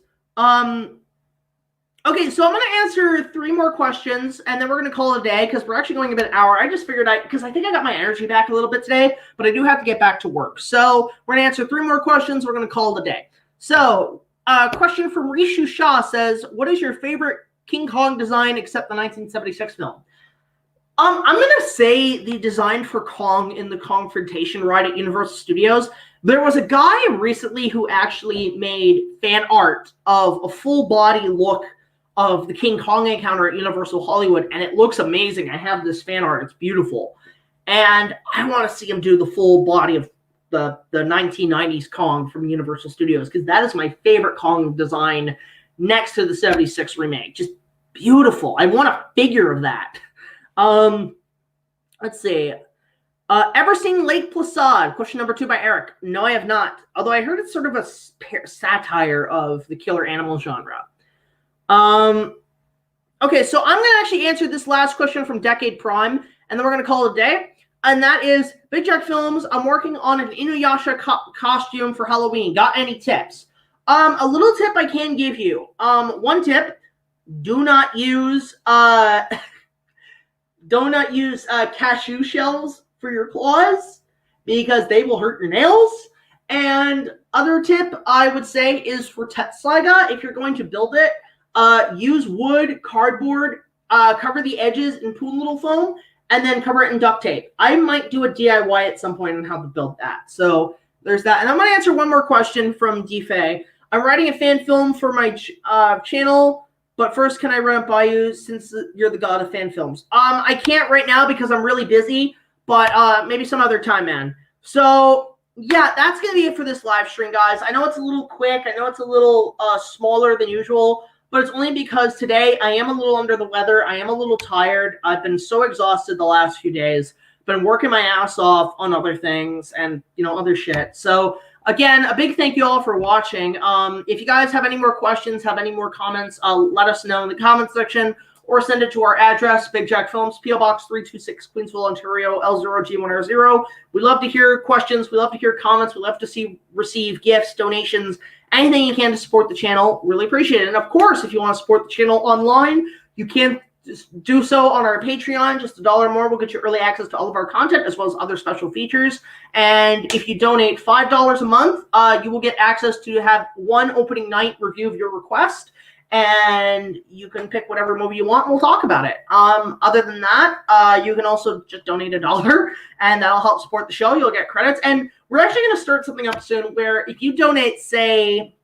Okay, so I'm going to answer 3 more questions, and then we're going to call it a day, because we're actually going about an hour. I just figured because I think I got my energy back a little bit today, but I do have to get back to work. So we're going to answer 3 more questions. We're going to call it a day. So a question from Rishu Shah says, what is your favorite King Kong design except the 1976 film? I'm going to say the design for Kong in the Kongfrontation ride at Universal Studios. There was a guy recently who actually made fan art of a full body look of the King Kong encounter at Universal Hollywood, and it looks amazing. I have this fan art. It's beautiful. And I want to see him do the full body of the 1990s Kong from Universal Studios, because that is my favorite Kong design next to the 76 remake. Just beautiful. I want a figure of that. Let's see. Ever seen Lake Placide? Question number 2 by Eric. No, I have not. Although I heard it's sort of a satire of the killer animal genre. Okay, so I'm going to actually answer this last question from Decade Prime, and then we're going to call it a day. And that is, BigJackFilms, I'm working on an Inuyasha costume for Halloween. Got any tips? A little tip I can give you. One tip, do not use cashew shells for your claws because they will hurt your nails. And other tip I would say is for Tetsuiga, if you're going to build it, use wood, cardboard, cover the edges in pool noodle foam, and then cover it in duct tape. I might do a DIY at some point on how to build that. So there's that. And I'm going to answer one more question from DFay. I'm writing a fan film for my channel, but first, can I run it by you since you're the god of fan films? I can't right now because I'm really busy, but maybe some other time, man. So yeah, that's going to be it for this live stream, guys. I know it's a little quick. I know it's a little smaller than usual, but it's only because today I am a little under the weather. I am a little tired. I've been so exhausted the last few days. Been working my ass off on other things and, other shit. So again, a big thank you all for watching. If you guys have any more questions, have any more comments, let us know in the comments section or send it to our address, BigJackFilms, P.O. Box 326, Queensville, Ontario, L0G100. We love to hear questions. We love to hear comments. We love to receive gifts, donations, anything you can to support the channel. Really appreciate it. And of course, if you want to support the channel online, you can do so on our Patreon. Just $1 more will get you early access to all of our content as well as other special features. And if you donate $5 a month, you will get access to have one opening night review of your request. And you can pick whatever movie you want and we'll talk about it. Other than that, you can also just donate $1 and that'll help support the show. You'll get credits. And we're actually going to start something up soon where if you donate, say,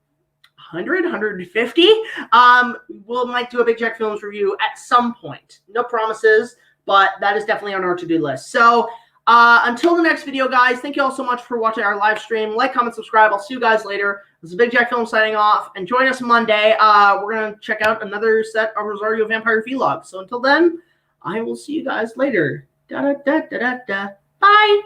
100, 150, we might do a BigJackFilms review at some point. No promises, but that is definitely on our to-do list. So until the next video, guys, thank you all so much for watching our live stream. Like, comment, subscribe. I'll see you guys later. This is BigJackFilms signing off, and join us Monday. We're going to check out another set of Rosario Vampire Vlogs. So until then, I will see you guys later. Da-da-da-da-da-da. Bye!